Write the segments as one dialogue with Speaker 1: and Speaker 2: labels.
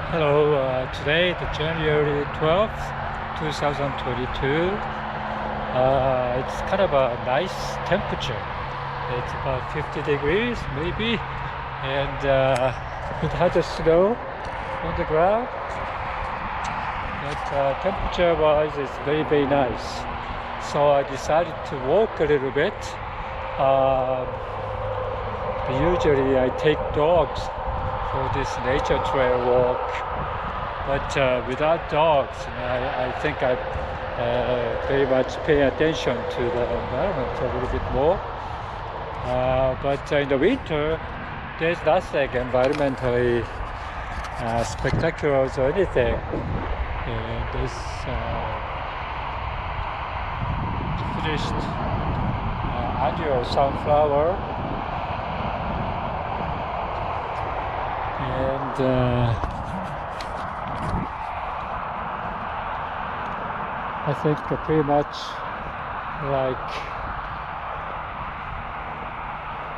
Speaker 1: Hello, today the January 12th, 2022. It's kind of a nice temperature. It's about 50 degrees maybe, and it has a snow on the ground. But temperature-wise, it's very nice. So I decided to walk a little bit. Usually I take dogs for this nature trail walk, but without dogs, I think I very much pay attention to the environment a little bit more. But in the winter, there's nothing environmentally spectacular or anything. This finished annual sunflower. And I think pretty much like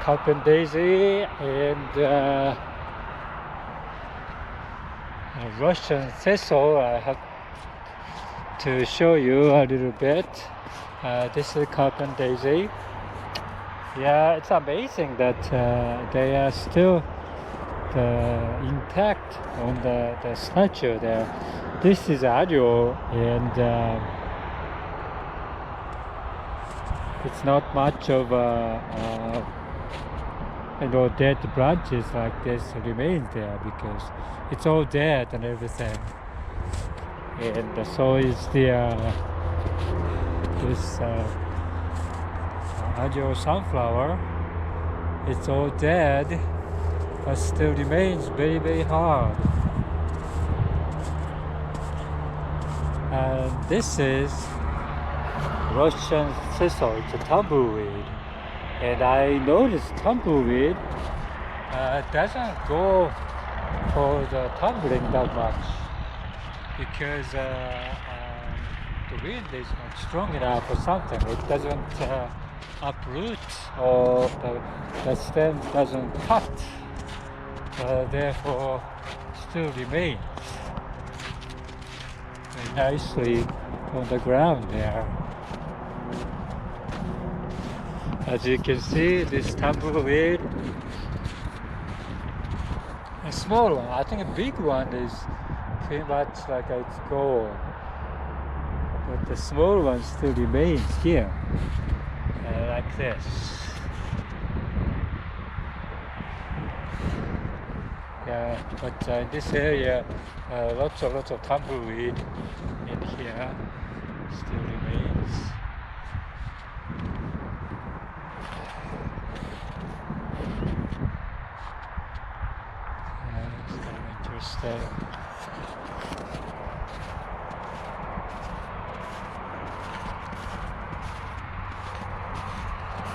Speaker 1: carpet daisy and Russian thistle. I have to show you a little bit. This is carpet daisy. Yeah, it's amazing that they are still intact on the statue there. This is annual, and it's not much of dead branches like this remain there because it's all dead and everything. And so is this annual sunflower. It's all dead, but still remains very hard. And this is Russian thistle. It's a tumbleweed, and I noticed tumbleweed doesn't go for the tumbling that much because the wind is not strong enough or something. It doesn't uproot, or the stem doesn't cut. Therefore still remains very nicely on the ground there. As you can see, this tumbleweed, a small one, I think a big one is pretty much like it's gone, but the small one still remains here, like this. Yeah, but in this area, lots of tumbleweed in here still remains. It's kind of interesting.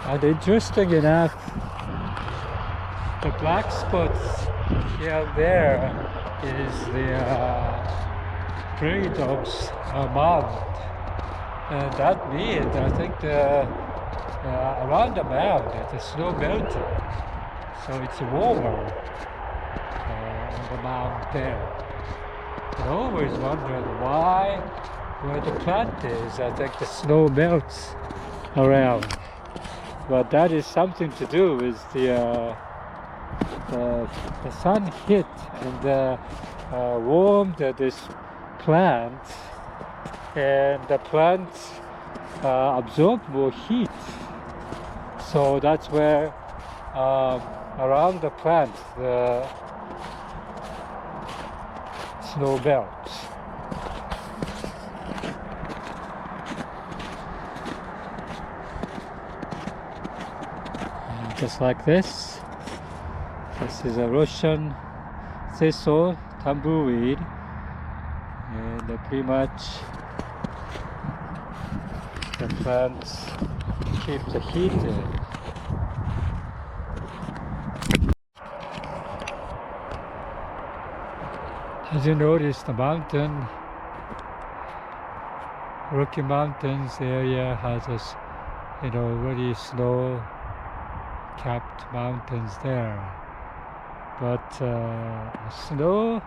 Speaker 1: And interesting enough, the black spots here and there is the prairie dogs mound. And that means, I think, around the mound the snow melted, so it's warmer on the mound there. I always wondered why, where the plant is, I think the snow melts around. But that is something to do with the sun hit and warmed this plant, and the plant absorbed more heat. So that's where around the plant the snow melts. And just like this. This is a Russian thistle, tumbleweed, and pretty much the plants keep the heat in. As you notice, the mountain, Rocky Mountains area has this, really snow-capped mountains there. But snow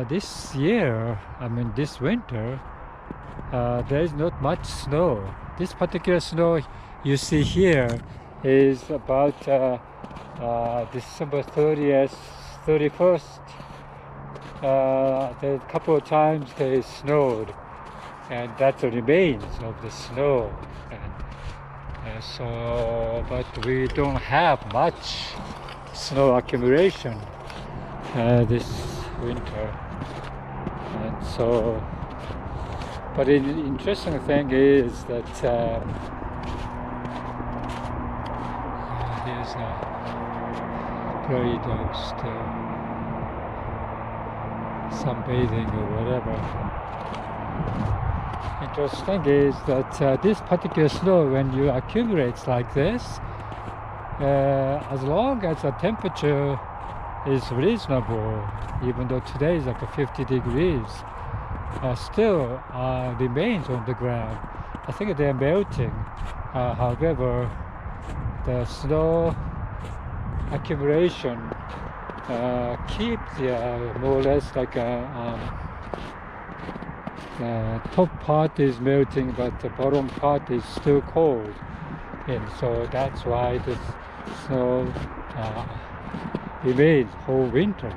Speaker 1: This year, I mean this winter, there is not much snow. This particular snow you see here is about December 30th, 31st. There a couple of times they snowed, and that's the remains of the snow. And so, but we don't have much snow accumulation this winter. And so, but the interesting thing is that here's a prairie dog still sunbathing or whatever. Interesting is that this particular snow, when you accumulates like this, as long as the temperature is reasonable, even though today is like 50 degrees, still remains on the ground. I think they're melting. However, the snow accumulation keep the more or less like top part is melting, but the bottom part is still cold, and so that's why the snow remains whole winter.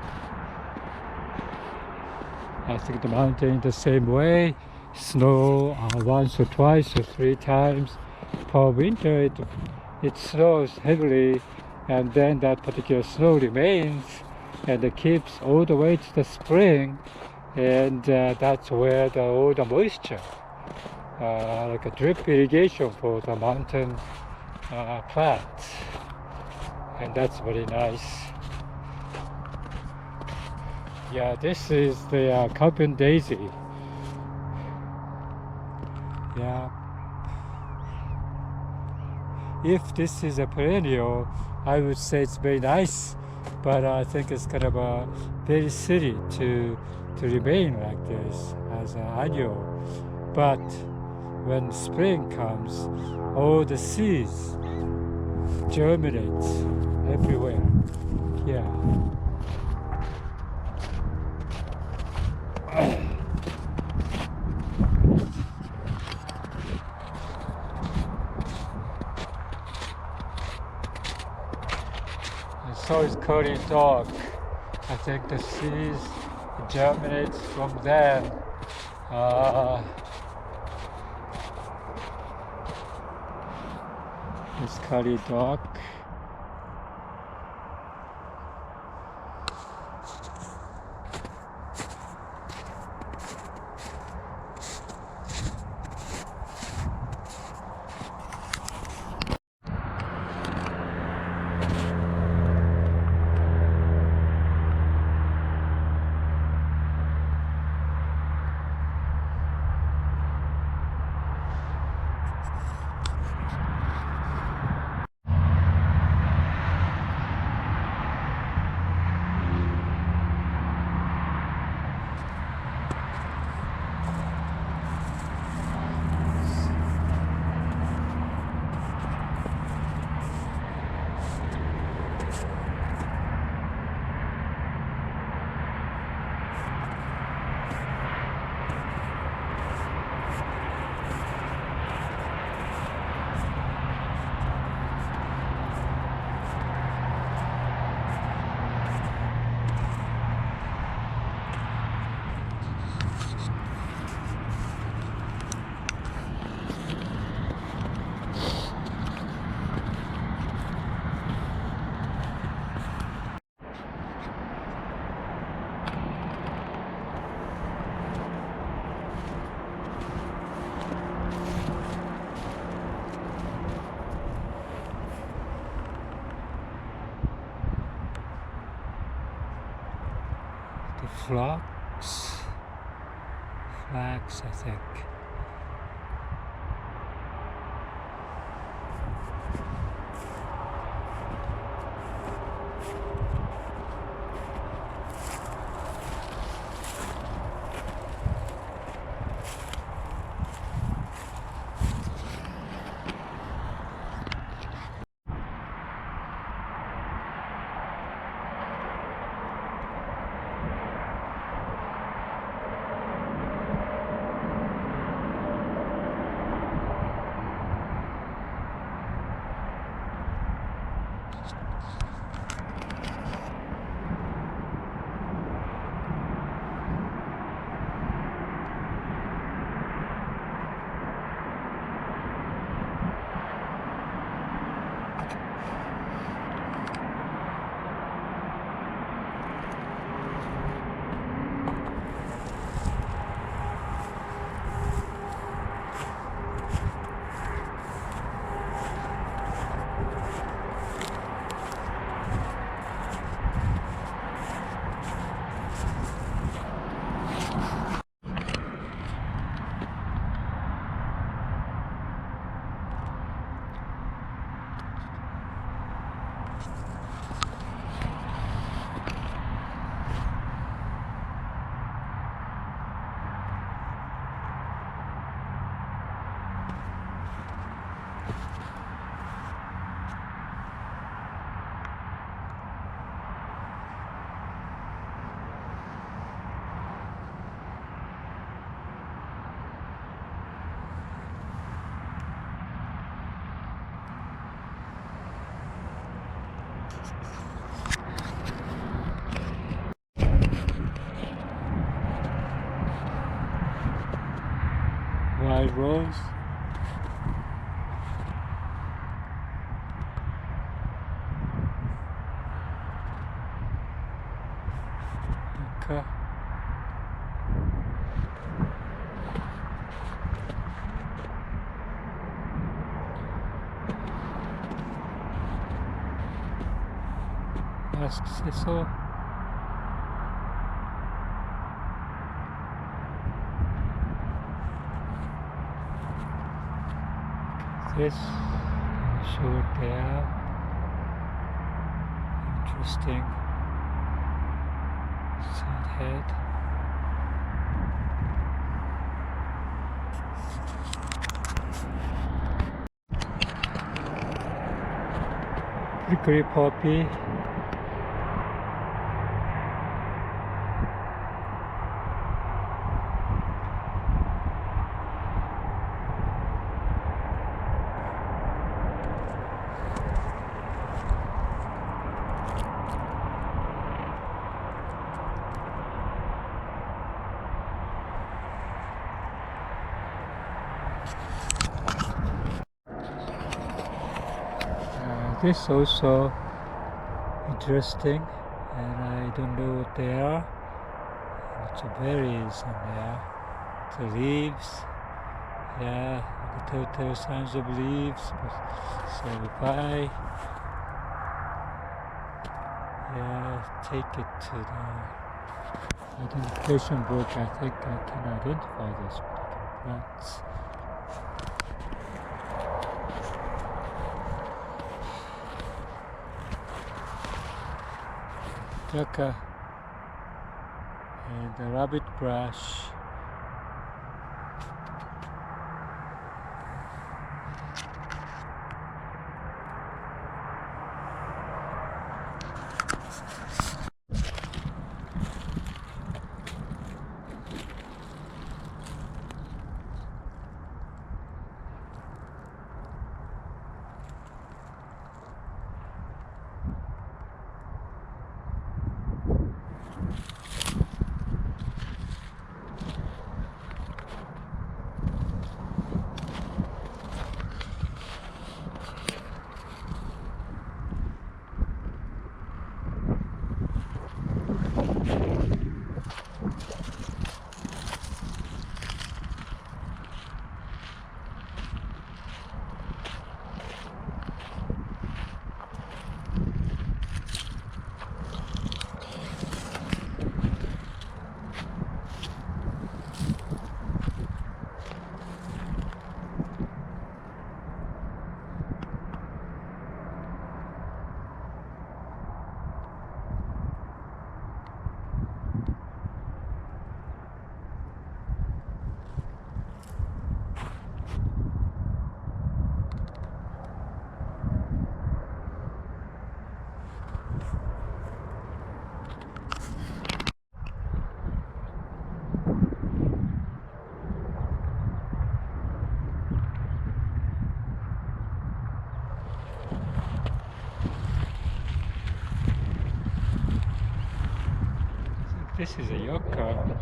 Speaker 1: I think the mountain the same way. Snow once or twice or 3 times per winter. It snows heavily, and then that particular snow remains, and it keeps all the way to the spring, and that's where all the moisture, like a drip irrigation for the mountain plants, and that's very nice. Yeah, this is the Carpenter daisy. Yeah. If this is a perennial, I would say it's very nice, but I think it's kind of very silly to remain like this as an annual. But when spring comes, all the seeds germinate everywhere. Yeah. So it's curly dog. I think the seeds germinates from them. It's curly dog. Flax, I think. Wild rose. Okay. Mask thistle. This, I'm sure they are interesting seed head. Prickly poppy. This also interesting, and I don't know what they are. Lots of berries in there. The leaves, yeah, the telltale signs of leaves. So if I, take it to the identification book, I think I can identify those particular plants. Yucca and the rabbit brush. This is a yucca.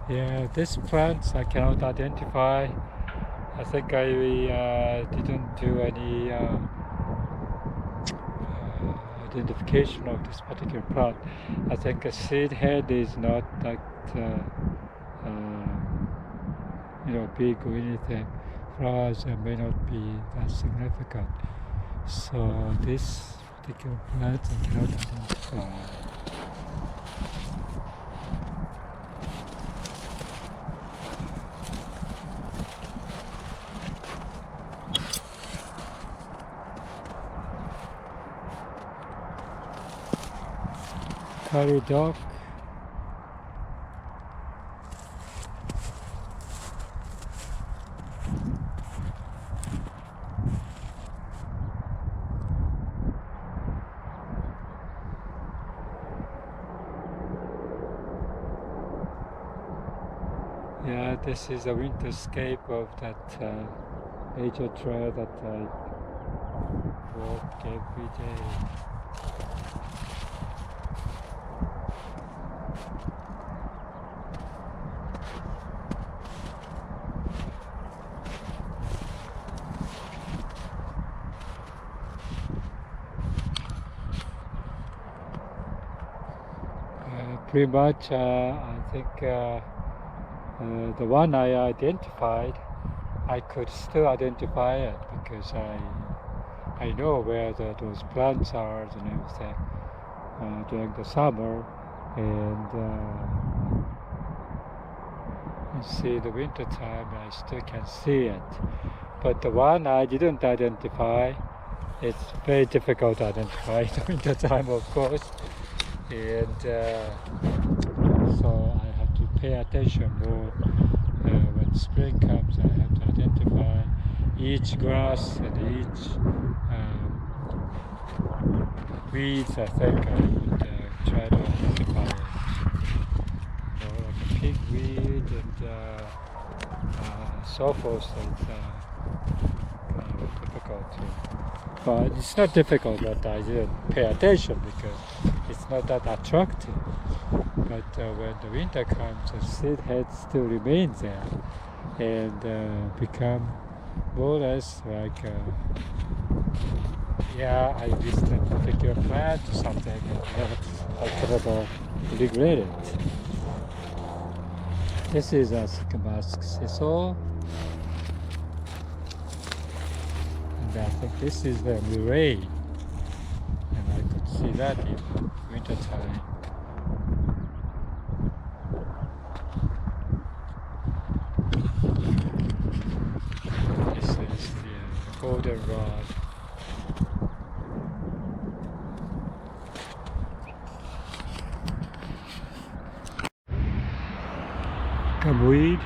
Speaker 1: Yeah, this plants I cannot identify. I think I didn't do any identification of this particular plant. I think a seed head is not that big or anything. Flowers may not be that significant. So this particular plant I cannot identify. Curry duck. Yeah, this is a winterscape of that nature trail that I walk every day. Pretty much, I think the one I identified, I could still identify it because I know where those plants are and everything during the summer, and you see the winter time I still can see it. But the one I didn't identify, it's very difficult to identify in the winter time, of course. And so I have to pay attention more when spring comes. I have to identify each grass and each weeds. I think I would try to identify it. Like a pigweed and so forth. So it's kind of difficult to. But it's not difficult that I didn't pay attention because it's not that attractive. But when the winter comes, the seed head still remains there and become more or less like, I missed a particular plant or something and I kind of regret it. This is a sycamask sisal. And I think this is the murray, and I could see that in winter time. This is the goldenrod. Gumweed.